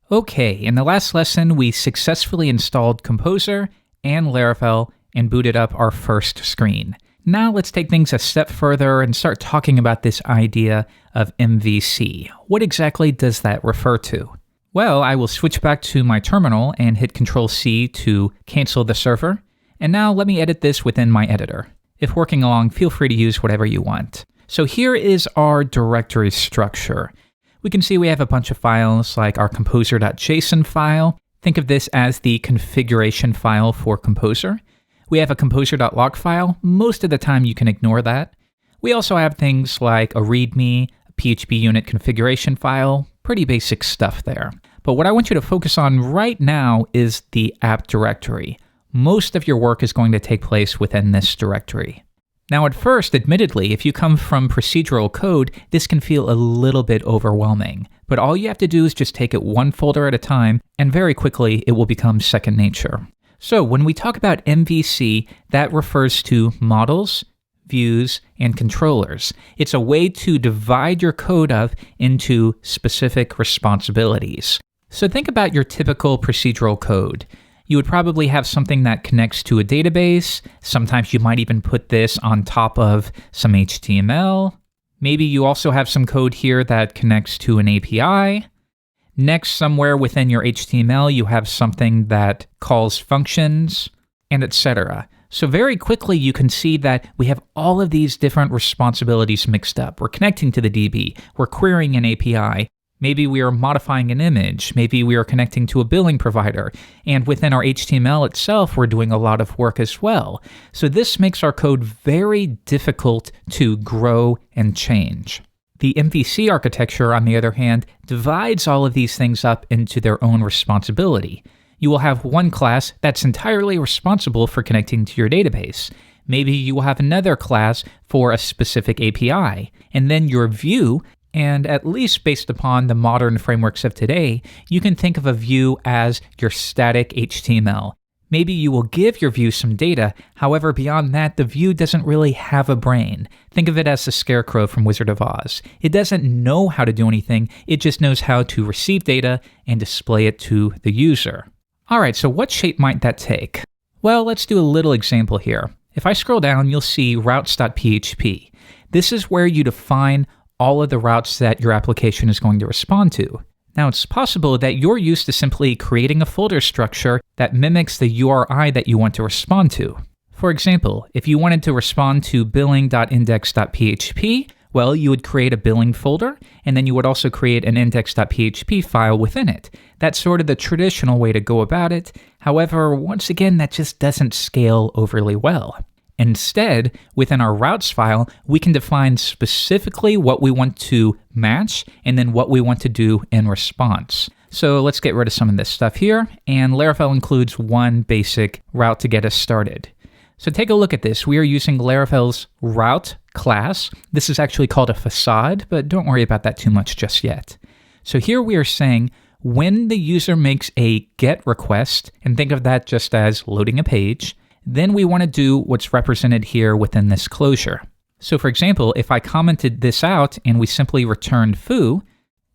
Okay, in the last lesson, we successfully installed Composer and Laravel and booted up our first screen. Now let's take things a step further and start talking about this idea of MVC. What exactly does that refer to? Well, I will switch back to my terminal and hit Control-C to cancel the server. And now let me edit this within my editor. If working along, feel free to use whatever you want. So here is our directory structure. We can see we have a bunch of files like our composer.json file. Think of this as the configuration file for Composer. We have a composer.log file. Most of the time you can ignore that. We also have things like a README, a PHP unit configuration file, pretty basic stuff there. But what I want you to focus on right now is the app directory. Most of your work is going to take place within this directory. Now at first, admittedly, if you come from procedural code, this can feel a little bit overwhelming. But all you have to do is just take it one folder at a time, and very quickly it will become second nature. So when we talk about MVC, that refers to models, views, and controllers. It's a way to divide your code up into specific responsibilities. So think about your typical procedural code. You would probably have something that connects to a database. Sometimes you might even put this on top of some HTML. Maybe you also have some code here that connects to an API. Next, somewhere within your HTML, you have something that calls functions, and etc. So very quickly, you can see that we have all of these different responsibilities mixed up. We're connecting to the DB. We're querying an API. Maybe we are modifying an image. Maybe we are connecting to a billing provider. And within our HTML itself, we're doing a lot of work as well. So this makes our code very difficult to grow and change. The MVC architecture, on the other hand, divides all of these things up into their own responsibility. You will have one class that's entirely responsible for connecting to your database. Maybe you will have another class for a specific API. And then your view, and at least based upon the modern frameworks of today, you can think of a view as your static HTML. Maybe you will give your view some data, however, beyond that, the view doesn't really have a brain. Think of it as the scarecrow from Wizard of Oz. It doesn't know how to do anything, it just knows how to receive data and display it to the user. All right, so what shape might that take? Well, let's do a little example here. If I scroll down, you'll see routes.php. This is where you define all of the routes that your application is going to respond to. Now, it's possible that you're used to simply creating a folder structure that mimics the URI that you want to respond to. For example, if you wanted to respond to billing.index.php, well, you would create a billing folder, and then you would also create an index.php file within it. That's sort of the traditional way to go about it. However, once again, that just doesn't scale overly well. Instead, within our routes file, we can define specifically what we want to match and then what we want to do in response. So let's get rid of some of this stuff here, and Laravel includes one basic route to get us started. So take a look at this. We are using Laravel's route class. This is actually called a facade, but don't worry about that too much just yet. So here we are saying when the user makes a GET request, and think of that just as loading a page, then we want to do what's represented here within this closure. So for example, if I commented this out and we simply returned foo,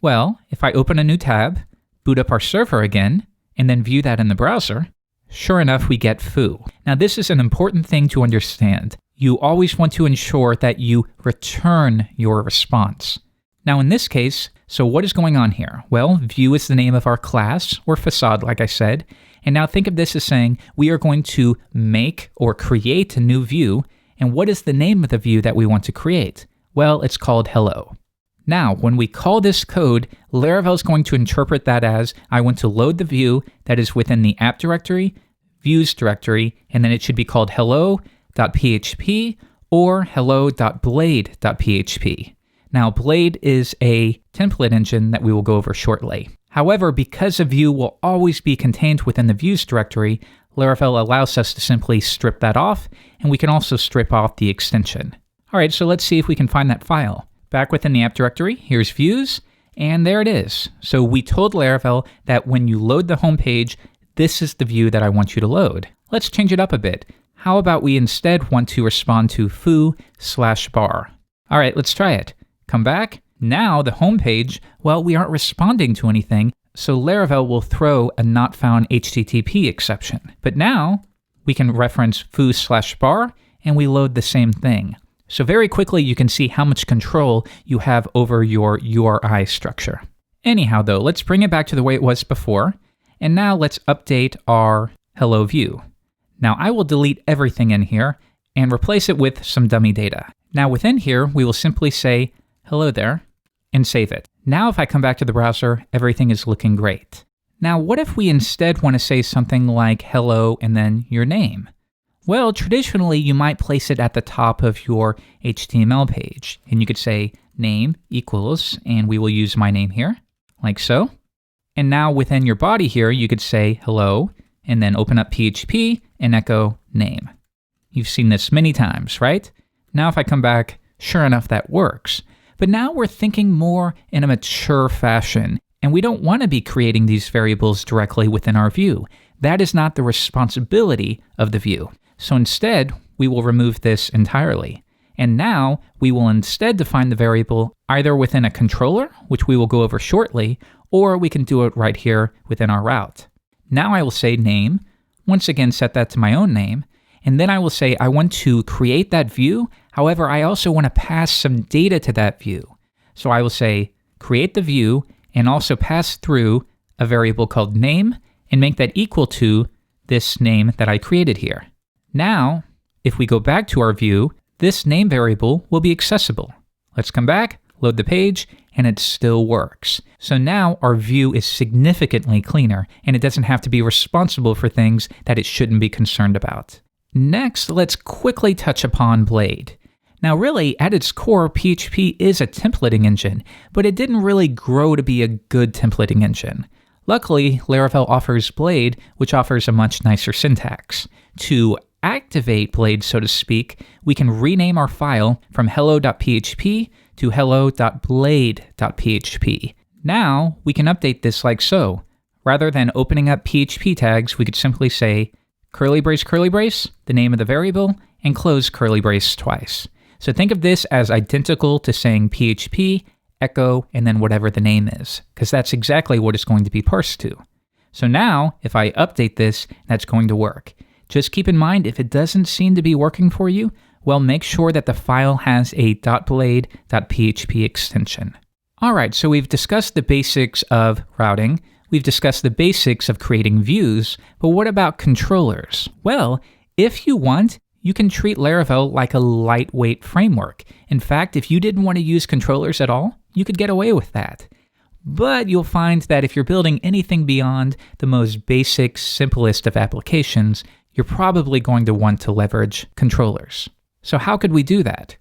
well, if I open a new tab, boot up our server again, and then view that in the browser, sure enough, we get foo. Now this is an important thing to understand. You always want to ensure that you return your response. Now in this case, so what is going on here? Well, view is the name of our class, or facade like I said, and now think of this as saying we are going to make or create a new view, and what is the name of the view that we want to create? Well, it's called hello. Now, when we call this code, Laravel is going to interpret that as I want to load the view that is within the app directory, views directory, and then it should be called hello.php or hello.blade.php. Now, Blade is a template engine that we will go over shortly. However, because a view will always be contained within the views directory, Laravel allows us to simply strip that off, and we can also strip off the extension. All right, so let's see if we can find that file. Back within the app directory, here's views, and there it is. So we told Laravel that when you load the home page, this is the view that I want you to load. Let's change it up a bit. How about we instead want to respond to foo/bar? All right, let's try it. Come back. Now the home page, well, we aren't responding to anything. So Laravel will throw a not found HTTP exception. But now we can reference foo/bar and we load the same thing. So very quickly you can see how much control you have over your URI structure. Anyhow though, let's bring it back to the way it was before. And now let's update our hello view. Now I will delete everything in here and replace it with some dummy data. Now within here, we will simply say hello there and save it. Now if I come back to the browser, everything is looking great. Now what if we instead want to say something like hello and then your name? Well, traditionally you might place it at the top of your HTML page. And you could say name equals, and we will use my name here, like so. And now within your body here, you could say hello, and then open up PHP and echo name. You've seen this many times, right? Now if I come back, sure enough, that works. But now we're thinking more in a mature fashion, and we don't want to be creating these variables directly within our view. That is not the responsibility of the view. So instead, we will remove this entirely. And now we will instead define the variable either within a controller, which we will go over shortly, or we can do it right here within our route. Now I will say name, once again set that to my own name, and then I will say I want to create that view. However, I also want to pass some data to that view. So I will say create the view and also pass through a variable called name and make that equal to this name that I created here. Now, if we go back to our view, this name variable will be accessible. Let's come back, load the page, and it still works. So now our view is significantly cleaner, and it doesn't have to be responsible for things that it shouldn't be concerned about. Next, let's quickly touch upon Blade. Now really, at its core, PHP is a templating engine, but it didn't really grow to be a good templating engine. Luckily, Laravel offers Blade, which offers a much nicer syntax. To activate Blade, so to speak, we can rename our file from hello.php to hello.blade.php. Now, we can update this like so. Rather than opening up PHP tags, we could simply say curly brace, the name of the variable, and close curly brace twice. So think of this as identical to saying PHP, echo, and then whatever the name is, because that's exactly what it's going to be parsed to. So now, if I update this, that's going to work. Just keep in mind, if it doesn't seem to be working for you, well, make sure that the file has a .blade.php extension. All right, so we've discussed the basics of routing. We've discussed the basics of creating views, but what about controllers? Well, if you want, you can treat Laravel like a lightweight framework. In fact, if you didn't want to use controllers at all, you could get away with that. But you'll find that if you're building anything beyond the most basic, simplest of applications, you're probably going to want to leverage controllers. So how could we do that?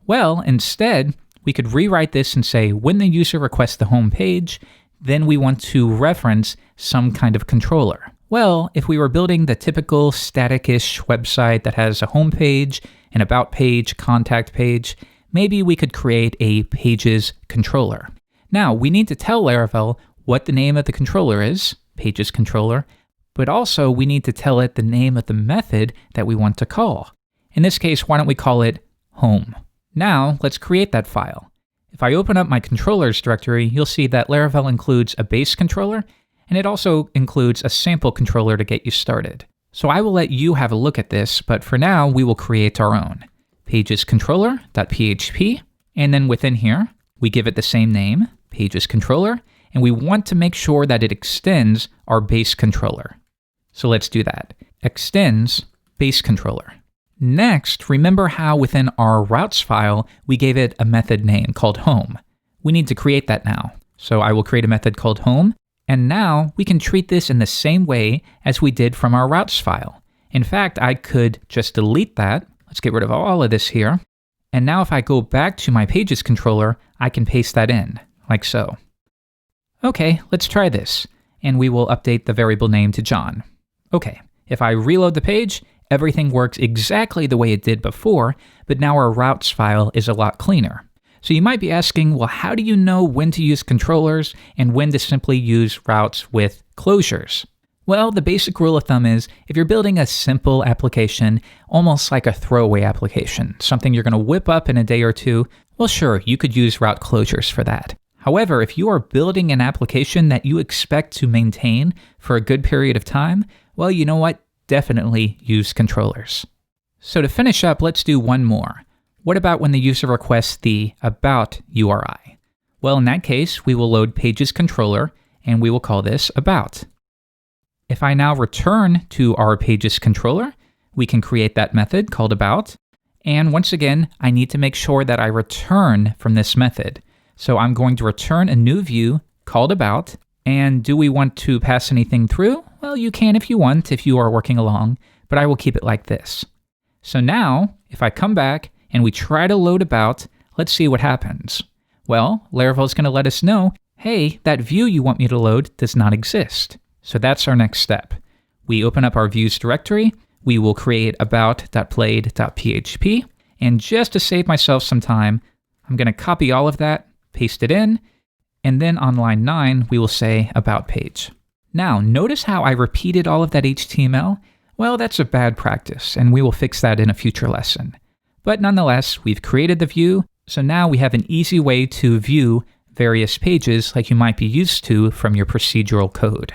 Well, instead, we could rewrite this and say when the user requests the home page, then we want to reference some kind of controller. Well, if we were building the typical static-ish website that has a home page, an about page, contact page, maybe we could create a pages controller. Now, we need to tell Laravel what the name of the controller is, pages controller, but also we need to tell it the name of the method that we want to call. In this case, why don't we call it home? Now, let's create that file. If I open up my controllers directory, you'll see that Laravel includes a base controller, and it also includes a sample controller to get you started. So I will let you have a look at this, but for now, we will create our own. pagescontroller.php, and then within here, we give it the same name, pagescontroller, and we want to make sure that it extends our base controller. So let's do that. Extends base controller. Next, remember how within our routes file, we gave it a method name called home. We need to create that now. So I will create a method called home, and now we can treat this in the same way as we did from our routes file. In fact, I could just delete that. Let's get rid of all of this here. And now if I go back to my pages controller, I can paste that in, like so. Okay, let's try this. And we will update the variable name to John. Okay, if I reload the page, everything works exactly the way it did before, but now our routes file is a lot cleaner. So you might be asking, well, how do you know when to use controllers and when to simply use routes with closures? Well, the basic rule of thumb is if you're building a simple application, almost like a throwaway application, something you're going to whip up in a day or two, well, sure, you could use route closures for that. However, if you are building an application that you expect to maintain for a good period of time, well, you know what? Definitely use controllers. So to finish up, let's do one more. What about when the user requests the about URI? Well, in that case, we will load pages controller, and we will call this about. If I now return to our pages controller, we can create that method called about. And once again, I need to make sure that I return from this method. So I'm going to return a new view called about. And do we want to pass anything through? Well, you can if you want, if you are working along, but I will keep it like this. So now, if I come back and we try to load about, let's see what happens. Well, Laravel is going to let us know, hey, that view you want me to load does not exist. So that's our next step. We open up our views directory. We will create about.played.php. And just to save myself some time, I'm going to copy all of that, paste it in, and then on line 9, we will say about page. Now, notice how I repeated all of that HTML? Well, that's a bad practice, and we will fix that in a future lesson. But nonetheless, we've created the view, so now we have an easy way to view various pages like you might be used to from your procedural code.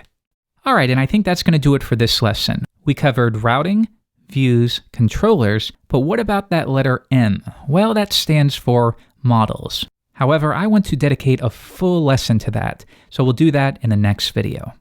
All right, and I think that's going to do it for this lesson. We covered routing, views, controllers, but what about that letter M? Well, that stands for models. However, I want to dedicate a full lesson to that, so we'll do that in the next video.